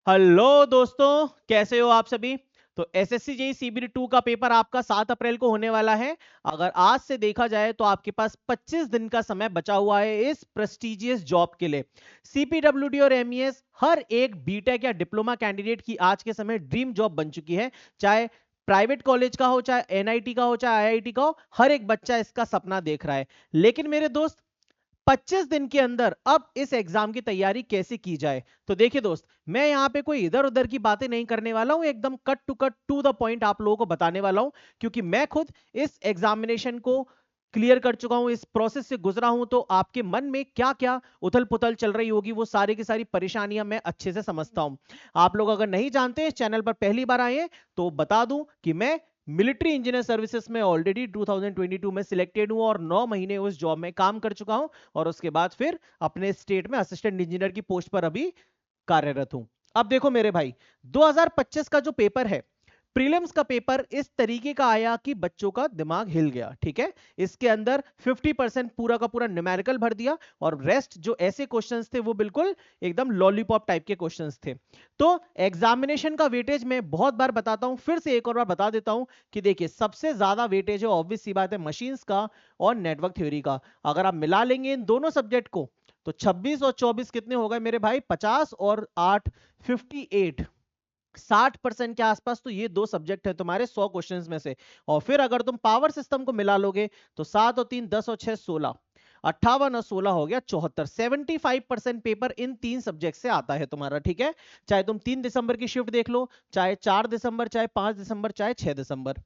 Hello दोस्तों, कैसे हो आप सभी। तो एसएससी जेई सीबीटी 2 का पेपर आपका 7 अप्रैल को होने वाला है। अगर आज से देखा जाए तो आपके पास 25 दिन का समय बचा हुआ है इस प्रेस्टिजियस जॉब के लिए। सीपीडब्ल्यूडी और एमईएस हर एक बीटेक या डिप्लोमा कैंडिडेट की आज के समय ड्रीम जॉब बन चुकी है। चाहे प्राइवेट कॉलेज का हो, चाहे एनआईटी का हो, चाहे आईआईटी का हो, हर एक बच्चा इसका सपना देख रहा है। लेकिन मेरे दोस्त, 25 दिन के अंदर अब इस एग्जाम की तैयारी कैसे की जाए। तो देखिए दोस्त, मैं यहां पे कोई इधर उधर की बातें नहीं करने वाला हूं, एकदम कट टू द पॉइंट आप लोगों को बताने वाला हूं। क्योंकि मैं खुद इस एग्जामिनेशन को क्लियर कर चुका हूं, इस प्रोसेस से गुजरा हूं। तो आपके मन में क्या क्या उथल पुथल चल रही होगी, वो सारी की सारी परेशानियां मैं अच्छे से समझता हूं। आप लोग अगर नहीं जानते, इस चैनल पर पहली बार आए हैं, तो बता दूं कि मैं मिलिट्री इंजीनियर सर्विसेज में ऑलरेडी 2022 में सिलेक्टेड हूं और 9 महीने उस जॉब में काम कर चुका हूं। और उसके बाद फिर अपने स्टेट में असिस्टेंट इंजीनियर की पोस्ट पर अभी कार्यरत हूं। अब देखो मेरे भाई, 2025 का जो पेपर है, प्रीलिम्स का पेपर इस तरीके का आया कि बच्चों का दिमाग हिल गया। ठीक है, इसके अंदर 50% पूरा का पूरा न्यूमेरिकल भर दिया और रेस्ट जो ऐसे क्वेश्चंस थे वो बिल्कुल एकदम लॉलीपॉप टाइप के क्वेश्चंस थे। तो एग्जामिनेशन का वेटेज मैं बहुत बार बताता हूं, फिर से एक और बार बता देता हूं कि देखिए, सबसे ज्यादा वेटेज है, ऑब्वियस सी बात है, मशीन्स का और नेटवर्क थ्योरी का। अगर आप मिला लेंगे इन दोनों सब्जेक्ट को तो 26 और 24 कितने हो गए मेरे भाई, 50 और 8 58, 60% के आसपास। तो ये दो सब्जेक्ट है तुम्हारे 100 क्वेश्चंस में से। और फिर अगर तुम पावर सिस्टम को मिला लोगे तो 7 और 3 10 और 6 16, 58 और 16 हो गया 74। 75% पेपर इन तीन सब्जेक्ट से आता है तुम्हारा। ठीक है, चाहे तुम 3 दिसंबर की शिफ्ट देख लो, चाहे 4 दिसंबर, चाहे 5 दिसंबर, चाहे 6 दिसंबर।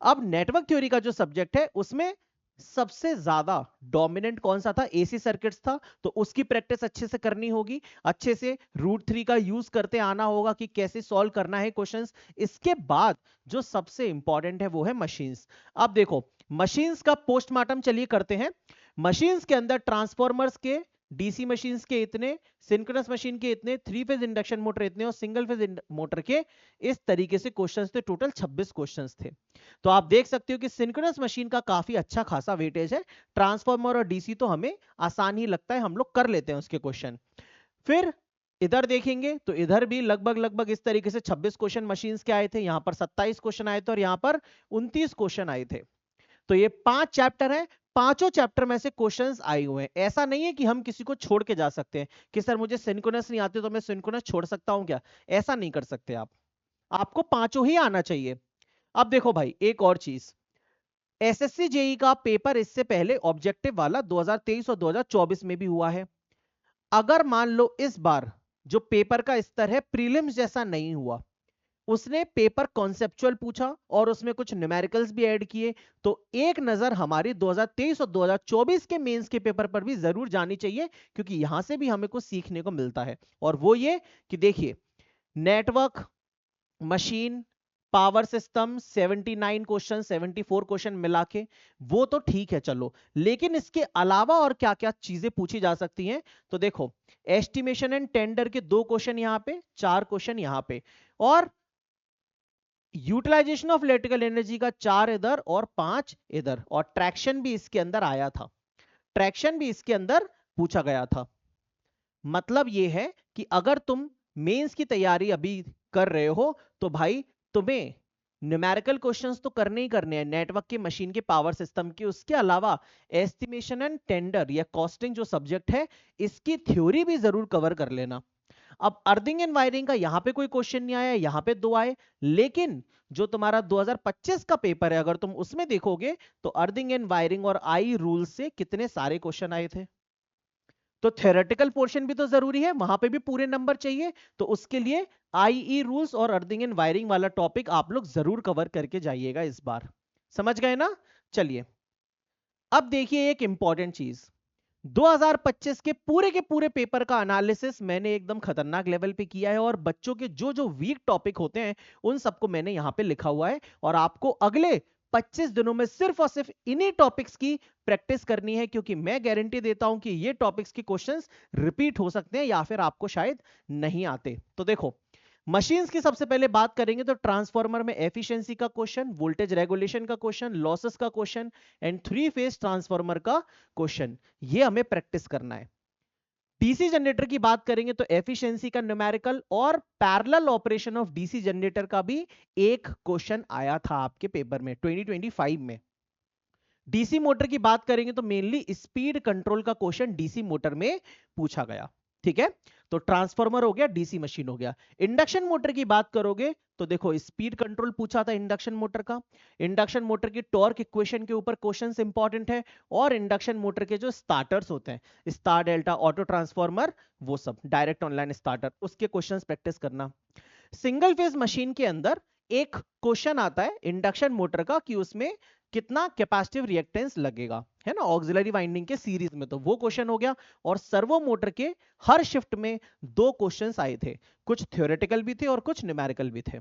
अब नेटवर्क थ्योरी का जो सब्जेक्ट है उसमें सबसे ज्यादा डोमिनेंट कौन सा था, एसी सर्किट्स था। तो उसकी प्रैक्टिस अच्छे से करनी होगी, अच्छे से रूट 3 का यूज करते आना होगा कि कैसे सॉल्व करना है क्वेश्चंस। इसके बाद जो सबसे इंपॉर्टेंट है वो है मशीन्स। अब देखो, मशीन्स का पोस्टमार्टम चलिए करते हैं। मशीन्स के अंदर ट्रांसफॉर्मर्स के, डीसी मशीन्स के इतने, सिंक्रोनस मशीन के इतने, 3 फेज इंडक्शन मोटर इतने और सिंगल फेज मोटर के इस तरीके से क्वेश्चंस थे। टोटल 26 क्वेश्चंस थे। तो आप देख सकते हो कि सिंक्रोनस मशीन का काफी अच्छा खासा वेटेज है। ट्रांसफॉर्मर और डीसी तो हमें आसान ही लगता है, हम लोग कर लेते हैं उसके क्वेश्चन। फिर इधर देखेंगे तो इधर भी लगभग लगभग इस तरीके से 26 क्वेश्चन मशीन्स के आए थे, यहां पर 27 क्वेश्चन आए थे और यहां पर 29 क्वेश्चन आए थे। तो ये 5 चैप्टर है, पांचों चैप्टर में से क्वेश्चंस आए हुए हैं। ऐसा नहीं है कि हम किसी को छोड़ के जा सकते हैं कि सर मुझे सिंक्रोनस नहीं आते तो मैं सिंक्रोनस छोड़ सकता हूं क्या। ऐसा नहीं कर सकते आप, आपको पांचों ही आना चाहिए। अब देखो भाई, एक और चीज, एसएससी जेई का पेपर इससे पहले ऑब्जेक्टिव वाला 2023 और 2024 में भी हुआ है। अगर मान लो इस बार जो पेपर का स्तर है प्रीलिम्स जैसा नहीं हुआ, उसने पेपर कॉन्सेप्चुअल पूछा और उसमें कुछ न्यूमेरिकल्स भी ऐड किए, तो एक नजर हमारी 2023 और 2024 के मेंस के पेपर पर भी जरूर जानी चाहिए, क्योंकि यहां से भी हमें कुछ सीखने को मिलता है। और वो ये कि देखिए, network, machine, power system, 79 question, 74 question मिला के, वो तो ठीक है चलो, लेकिन इसके अलावा और क्या क्या चीजें पूछी जा सकती हैं। तो देखो, एस्टिमेशन एंड टेंडर के 2 क्वेश्चन यहां पे, 4 क्वेश्चन यहां पे, और यूटिलाइजेशन ऑफ इलेक्ट्रिकल एनर्जी का 4 इधर और 5 इधर, और ट्रैक्शन भी इसके अंदर आया था, ट्रैक्शन भी इसके अंदर पूछा गया था। मतलब यह है कि अगर तुम मेंस की तैयारी अभी कर रहे हो तो भाई तुम्हें न्यूमेरिकल क्वेश्चंस तो करने ही करने हैं, नेटवर्क के, मशीन के, पावर सिस्टम के। उसके अलावा एस्टिमेशन एंड टेंडर या कॉस्टिंग जो सब्जेक्ट है, इसकी थ्योरी भी जरूर कवर कर लेना। अब अर्थिंग एंड वायरिंग का यहां पे कोई क्वेश्चन नहीं आया, यहां पे 2 आए। लेकिन जो तुम्हारा 2025 का पेपर है, अगर तुम उसमें देखोगे तो अर्थिंग एंड वायरिंग और आई रूल से कितने सारे क्वेश्चन आए थे। तो थ्योरेटिकल पोर्शन भी तो जरूरी है, वहां पे भी पूरे नंबर चाहिए। तो उसके लिए आईई रूल्स और अर्थिंग एंड वायरिंग वाला टॉपिक आप लोग जरूर कवर करके जाइएगा इस बार। समझ गए ना। चलिए, अब देखिए एक इंपॉर्टेंट चीज, 2025 के पूरे पेपर का एनालिसिस मैंने एकदम खतरनाक लेवल पे किया है, और बच्चों के जो जो वीक टॉपिक होते हैं उन सबको मैंने यहां पे लिखा हुआ है। और आपको अगले 25 दिनों में सिर्फ और सिर्फ इन्हीं टॉपिक्स की प्रैक्टिस करनी है, क्योंकि मैं गारंटी देता हूं कि ये टॉपिक्स के क्वेश्चंस रिपीट हो सकते हैं या फिर आपको शायद नहीं आते। तो देखो, मशीन्स की सबसे पहले बात करेंगे तो ट्रांसफार्मर में एफिशिएंसी का क्वेश्चन, वोल्टेज रेगुलेशन का क्वेश्चन, लॉसेस का क्वेश्चन एंड 3 फेज ट्रांसफार्मर का क्वेश्चन, ये हमें प्रैक्टिस करना है। डीसी जनरेटर की बात करेंगे तो एफिशिएंसी का न्यूमेरिकल और parallel operation of DC generator का भी एक क्वेश्चन आया था आपके पेपर में 2025 में। डीसी मोटर की बात करेंगे तो मेनली स्पीड कंट्रोल का क्वेश्चन डीसी मोटर में पूछा गया। ठीक है, तो ट्रांसफार्मर हो गया, डीसी मशीन हो गया। इंडक्शन मोटर की बात करोगे तो देखो स्पीड कंट्रोल पूछा था इंडक्शन मोटर का। इंडक्शन मोटर की टॉर्क इक्वेशन के ऊपर क्वेश्चंस इंपॉर्टेंट है, और इंडक्शन मोटर के जो स्टार्टर्स होते हैं स्टार डेल्टा ऑटो ट्रांसफार्मर, वो सब डायरेक्ट ऑनलाइन स्टार्टर, उसके क्वेश्चंस प्रैक्टिस करना। सिंगल फेज मशीन के अंदर एक क्वेश्चन आता है इंडक्शन मोटर का कि उसमें कितना कैपेसिटिव रिएक्टेंस लगेगा, है ना, ऑक्सिलरी वाइंडिंग के सीरीज में, तो वो क्वेश्चन हो गया। और सर्वो मोटर के हर शिफ्ट में 2 क्वेश्चंस आए थे, कुछ थ्योरेटिकल भी थे और कुछ न्यूमेरिकल भी थे।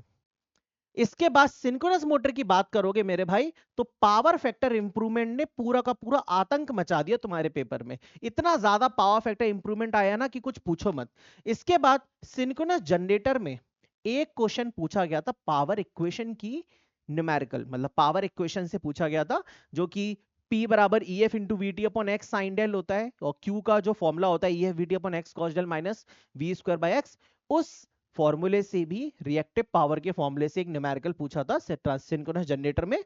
इसके बाद सिंक्रोनस मोटर की बात करोगे मेरे भाई, तो पावर फैक्टर इंप्रूवमेंट ने पूरा का पूरा आतंक मचा दिया तुम्हारे पेपर में। इतना ज्यादा पावर फैक्टर इंप्रूवमेंट आया ना कि कुछ पूछो मत। इसके बाद सिंक्रोनस जनरेटर में एक क्वेश्चन पूछा गया था पावर इक्वेशन की न्यूमेरिकल, मतलब पावर इक्वेशन से पूछा गया था, जो कि P बराबर EF into V T upon X sine del होता है, और Q का जो फॉर्मूला होता है EF V T upon X cos del minus V square by X, उस फॉर्मूले से भी, रिएक्टिव पावर के फॉर्मूले से एक न्यूमेरिकल पूछा था सिंक्रोनस जनरेटर में।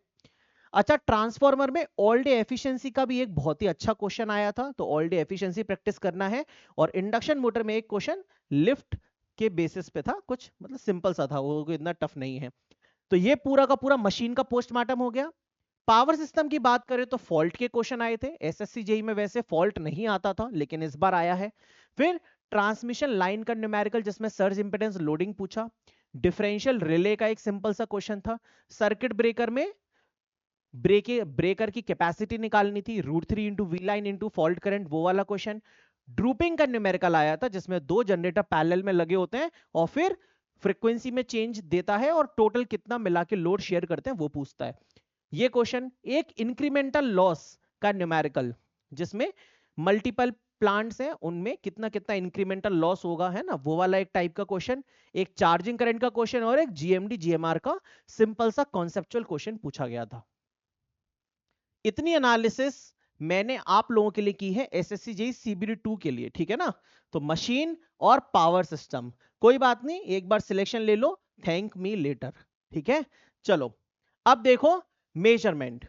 अच्छा, ट्रांसफार्मर में ऑल डे एफिशिएंसी का भी एक बहुत ही अच्छा क्वेश्चन आया था, तो ऑल डे एफिशिएंसी प्रैक्टिस करना है। और इंडक्शन मोटर में एक क्वेश्चन लिफ्ट के बेसिस पे था, कुछ मतलब सिंपल सा था, वो इतना टफ नहीं है। तो ये पूरा का पूरा मशीन का पोस्टमार्टम हो गया। पावर सिस्टम की बात करें तो फॉल्ट के क्वेश्चन आए थे, एसएससी जेई में वैसे फॉल्ट नहीं आता था लेकिन इस बार आया है। फिर ट्रांसमिशन लाइन का न्यूमेरिकल जिसमें सर्ज इंपेडेंस लोडिंग पूछा। डिफरेंशियल रिले का एक सिंपल सा क्वेश्चन था। सर्किट ब्रेकर में ब्रेकर की कैपेसिटी निकालनी थी, √3 into V line into fault current, वो वाला क्वेश्चन। ड्रूपिंग का न्यूमेरिकल आया था जिसमें 2 जनरेटर पैरेलल में लगे होते हैं और फिर फ्रीक्वेंसी में चेंज देता है और टोटल कितना मिला के लोड शेयर करते हैं वो पूछता है, ये क्वेश्चन। एक इंक्रीमेंटल लॉस का न्यूमेरिकल जिसमें मल्टीपल प्लांट्स हैं उनमें कितना कितना इंक्रीमेंटल लॉस होगा, है ना, वो वाला एक टाइप का क्वेश्चन। एक चार्जिंग करंट का क्वेश्चन और एक जीएमडी जीएमआर का सिंपल सा कॉन्सेप्चुअल क्वेश्चन पूछा गया था। इतनी एनालिसिस मैंने आप लोगों के लिए की है एसएससी जेईई सीबीडी 2 के लिए, ठीक है ना। तो मशीन और पावर सिस्टम, कोई बात नहीं, एक बार सिलेक्शन ले लो, थैंक मी लेटर, ठीक है। चलो अब देखो मेजरमेंट।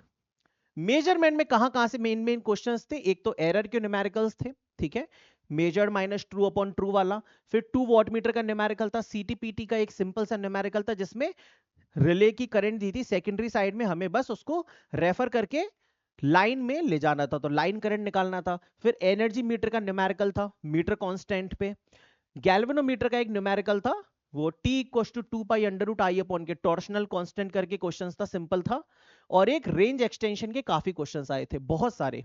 मेजरमेंट में कहां कहां से मेन मेन क्वेश्चंस थे, एक तो एरर के न्यूमेरिकल्स थे, ठीक है, measured minus true upon true वाला। फिर 2 वॉटमीटर का न्यूमेरिकल था, सीटीपीटी का एक सिंपल सा न्यूमेरिकल था जिसमें रिले की करंट दी थी सेकेंडरी साइड में, हमें बस उसको रेफर करके लाइन में ले जाना था, तो लाइन करंट निकालना था। फिर एनर्जी मीटर का न्यूमेरिकल था मीटर कांस्टेंट पे। गैल्वेनोमीटर का एक न्यूमेरिकल था, वो T equals to 2 pi under root I upon K torsional constant करके क्वेश्चंस था, सिंपल था। और एक रेंज एक्सटेंशन के काफी क्वेश्चंस आए थे, बहुत सारे।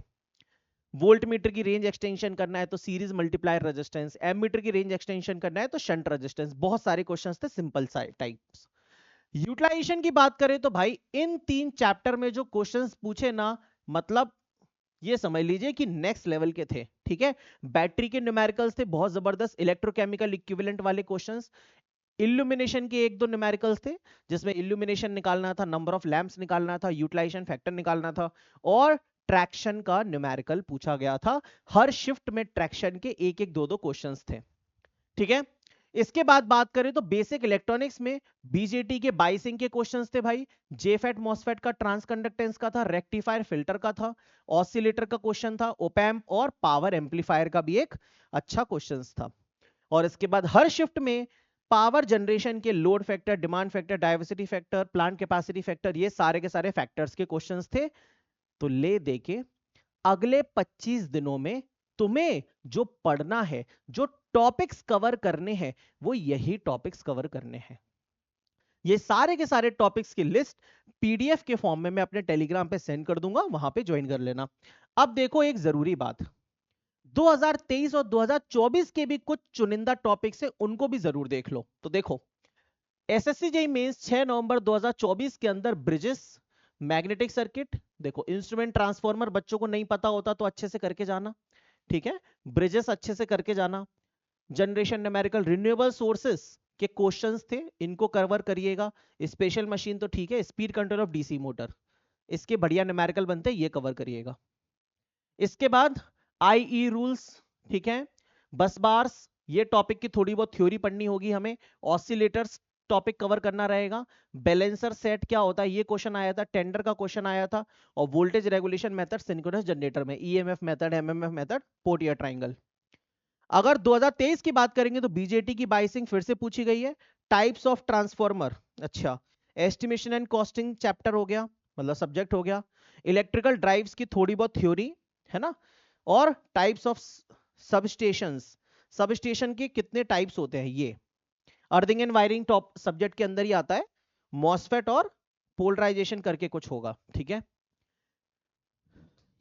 वोल्ट मीटर की रेंज एक्सटेंशन करना है तो series multiplier resistance, ammeter की रेंज एक्सटेंशन करना है तो शंट रेजिस्टेंस, बहुत सारे क्वेश्चंस थे सिंपल टाइप्स। यूटिलाइजेशन की बात करें तो भाई इन 3 चैप्टर में जो क्वेश्चंस पूछे ना, मतलब ये समझ लीजिए कि नेक्स्ट लेवल के थे, ठीक है। बैटरी के न्यूमेरिकल्स थे बहुत जबरदस्त, इलेक्ट्रोकेमिकल इक्विवेलेंट वाले क्वेश्चंस। इल्यूमिनेशन के 1-2 न्यूमेरिकल्स थे जिसमें इल्यूमिनेशन निकालना था, नंबर ऑफ लैंप्स निकालना था, यूटिलाइजेशन फैक्टर निकालना था, और ट्रैक्शन का न्यूमेरिकल पूछा गया था। हर शिफ्ट में ट्रैक्शन के 1-1 2-2 क्वेश्चंस थे, ठीक है। इसके बाद बात करें तो बेसिक इलेक्ट्रॉनिक्स में बीजेटी के बाइसिंग के क्वेश्चंस थे भाई, जेफेट मॉसफेट का ट्रांसकंडक्टेंस का था, रेक्टिफायर फिल्टर का था, ऑसिलेटर का क्वेश्चन था, ओपैम्प और पावर एम्पलीफायर का भी एक अच्छा क्वेश्चन था। और इसके बाद हर शिफ्ट में पावर जनरेशन के load factor, demand factor, diversity factor, plant capacity factor, ये सारे के सारे फैक्टर्स के क्वेश्चंस थे। तो ले देके अगले 25 दिनों में तुम्हें जो पढ़ना है, जो टॉपिक्स कवर करने हैं, वो यही टॉपिक्स कवर करने हैं। ये सारे के सारे टॉपिक्स की लिस्ट पीडीएफ के फॉर्म में मैं अपने टेलीग्राम पे सेंड कर दूंगा, वहां पे ज्वाइन कर लेना। अब देखो एक जरूरी बात, 2023 और 2024 के भी कुछ चुनिंदा टॉपिक्स है, उनको भी जरूर देख लो। तो देखो एसएससी जेईई मेंस 6 नवंबर 2024 के अंदर ब्रिजेस मैग्नेटिक सर्किट, देखो इंस्ट्रूमेंट ट्रांसफार्मर बच्चों को नहीं पता होता तो अच्छे से करके जाना, ठीक है, ब्रिजेस अच्छे से करके जाना। जनरेशन न्यूमेरिकल रिन्यूएबल सोर्सेस के क्वेश्चंस थे, इनको कवर करिएगा। स्पेशल मशीन तो ठीक है, speed control of DC motor, इसके बढ़िया न्यूमेरिकल बनते हैं, ये कवर करिएगा। इसके बाद आईई रूल्स, ठीक है, बस बार्स, ये टॉपिक की थोड़ी बहुत थ्योरी पढ़नी होगी हमें। ऑसिलेटर्स टॉपिक कवर करना रहेगा। बैलेंसर सेट क्या होता है, ये क्वेश्चन आया था, टेंडर का क्वेश्चन आया था। और voltage regulation method synchronous generator में, EMF method, MMF method, Potier triangle. अगर 2023 की बात करेंगे तो बीजेटी की बाइसिंग फिर से पूछी गई है। टाइप्स ऑफ ट्रांसफॉर्मर, अच्छा, एस्टिमेशन एंड कॉस्टिंग चैप्टर हो गया, मतलब सब्जेक्ट हो गया। इलेक्ट्रिकल ड्राइव्स की थोड़ी बहुत थ्योरी है ना। और टाइप्स ऑफ सबस्टेशंस, सबस्टेशन के कितने टाइप्स होते हैं, ये earthing and wiring top subject के अंदर ही आता है। मॉसफेट और पोलराइजेशन करके कुछ होगा, ठीक है।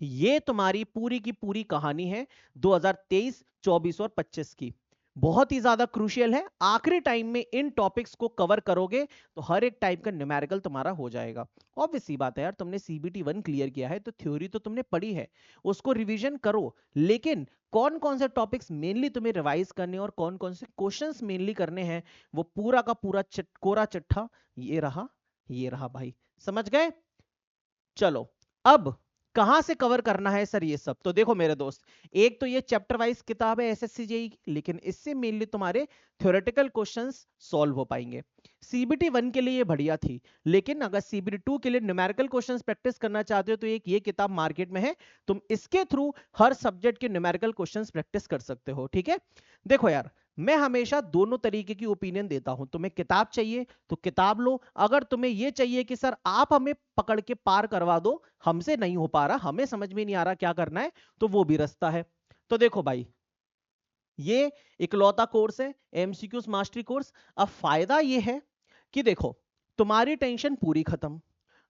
ये तुम्हारी पूरी की पूरी कहानी है 2023, 24 और 25 की। बहुत ही ज्यादा क्रूशियल है। आखिरी टाइम में इन टॉपिक्स को कवर करोगे तो हर एक टाइप का न्यूमेरिकल तुम्हारा हो जाएगा। ऑब्वियस सी बात है यार, तुमने सीबीटी 1 क्लियर किया है तो थ्योरी तो तुमने पढ़ी है, उसको रिवीजन करो। लेकिन कौन कौन से टॉपिक्स मेनली तुम्हें रिवाइज करने और कौन कौन से क्वेश्चंस मेनली करने हैं, वो पूरा का पूरा कोरा चिट्ठा ये रहा भाई, समझ गए। चलो, अब कहां से कवर करना है सर ये सब, तो देखो मेरे दोस्त, एक तो ये चैप्टर वाइज किताब है एसएससी जेईई की, लेकिन इससे मेनली तुम्हारे थ्योरेटिकल क्वेश्चंस सॉल्व हो पाएंगे। सीबीटी 1 के लिए ये बढ़िया थी, लेकिन अगर सीबीटी 2 के लिए न्यूमेरिकल क्वेश्चंस प्रैक्टिस करना चाहते हो तो एक ये किताब मार्केट में है, तुम इसके थ्रू हर सब्जेक्ट के न्यूमेरिकल क्वेश्चंस प्रैक्टिस कर सकते हो, ठीक है। देखो यार, मैं हमेशा दोनों तरीके की ओपिनियन देता हूं। तुम्हें किताब चाहिए तो किताब लो, अगर तुम्हें यह चाहिए कि सर आप हमें पकड़ के पार करवा दो, हमसे नहीं हो पा रहा, हमें समझ में नहीं आ रहा क्या करना है, तो वो भी रास्ता है। तो देखो भाई, ये इकलौता कोर्स है एमसीक्यूज मास्टरी कोर्स। अब फायदा ये है कि देखो, तुम्हारी टेंशन पूरी खत्म।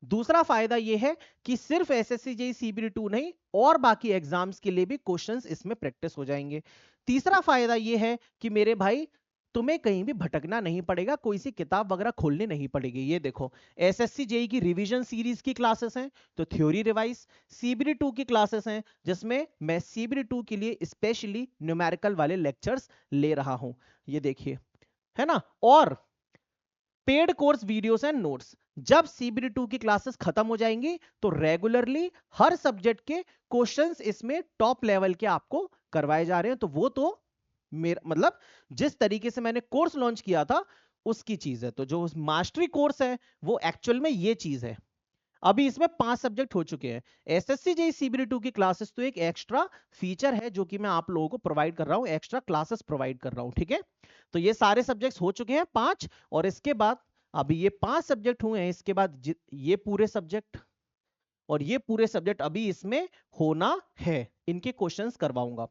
दूसरा फायदा यह है कि सिर्फ एसएससी जेईई सीबीटी 2 नहीं, और बाकी एग्जाम्स के लिए भी क्वेश्चंस इसमें प्रैक्टिस हो जाएंगे। तीसरा फायदा यह है कि मेरे भाई, तुम्हें कहीं भी भटकना नहीं पड़ेगा, कोई सी किताब वगैरह खोलनी नहीं पड़ेगी। ये देखो, एसएससी जेईई की रिवीजन सीरीज की क्लासेस हैं तो थ्योरी रिवाइज, सीबीटी 2 की क्लासेस हैं जिसमें मैं सीबीटी 2 के लिए स्पेशली न्यूमेरिकल वाले लेक्चर्स ले रहा हूं, ये देखिए, है ना। और paid course videos and notes, जब सीबीटी 2 की क्लासेस खत्म हो जाएंगी तो रेगुलरली हर सब्जेक्ट के क्वेश्चंस इसमें टॉप लेवल के आपको करवाए जा रहे हैं। तो वो तो मेरा मतलब, जिस तरीके से मैंने कोर्स लॉन्च किया था उसकी चीज है। तो जो मास्टरी कोर्स है वो एक्चुअल में ये चीज है। अभी इसमें 5 सब्जेक्ट हो चुके हैं। एसएससी जेईई सीबीटी 2 की क्लासेस तो एक एक्स्ट्रा फीचर है जो कि मैं आप लोगों को प्रोवाइड कर रहा हूं, एक्स्ट्रा क्लासेस प्रोवाइड कर रहा हूं, ठीक है। तो ये सारे सब्जेक्ट्स हो चुके हैं 5, और इसके बाद अभी ये 5 सब्जेक्ट हुए हैं, इसके बाद ये पूरे सब्जेक्ट और ये पूरे सब्जेक्ट अभी इसमें होना है, इनके क्वेश्चंस करवाऊंगा।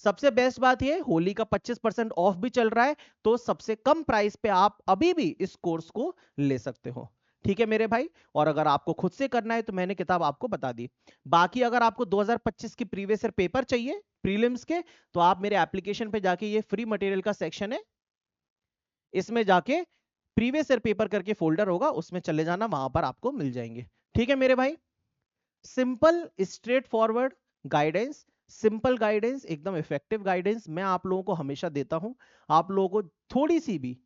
सबसे बेस्ट बात ये, होली का 25% ऑफ भी चल रहा है, तो सबसे कम प्राइस पे आप अभी भी इस कोर्स को ले सकते हो, ठीक है मेरे भाई। और अगर आपको खुद से करना है तो मैंने किताब आपको बता दी। बाकी अगर आपको 2025 की प्रीवियस ईयर पेपर चाहिए प्रीलिम्स के, तो आप मेरे एप्लीकेशन पे जाके, ये फ्री मटेरियल का सेक्शन है, इसमें जाके प्रीवियस ईयर पेपर करके फोल्डर होगा, उसमें चले जाना, वहां पर आपको मिल जाएंगे, ठीक है मेरे भाई। Simple straight forward guidance, simple guidance, एकदम इफेक्टिव गाइडेंस मैं आप लोगों को हमेशा देता हूं। आप लोगों को थोड़ी सी भी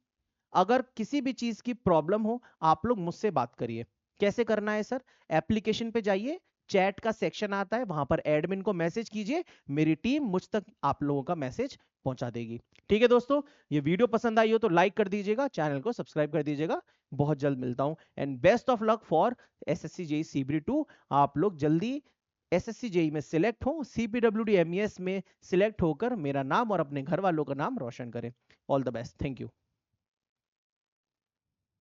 अगर किसी भी चीज की प्रॉब्लम हो, आप लोग मुझसे बात करिए। कैसे करना है सर, एप्लीकेशन पे जाइए, चैट का सेक्शन आता है, वहां पर एडमिन को मैसेज कीजिए, मेरी टीम मुझ तक आप लोगों का मैसेज पहुंचा देगी, ठीक है दोस्तों। ये वीडियो पसंद आई हो तो लाइक कर दीजिएगा, चैनल को सब्सक्राइब कर दीजिएगा। बहुत जल्द मिलता हूं, and best of luck for SSC JEE CBT 2। आप लोग जल्दी एसएससी जेईई में सिलेक्ट हो, सीपीडब्ल्यूडी एमईएस में सिलेक्ट होकर मेरा नाम और अपने घर वालों का नाम रोशन करें। All the best, thank you.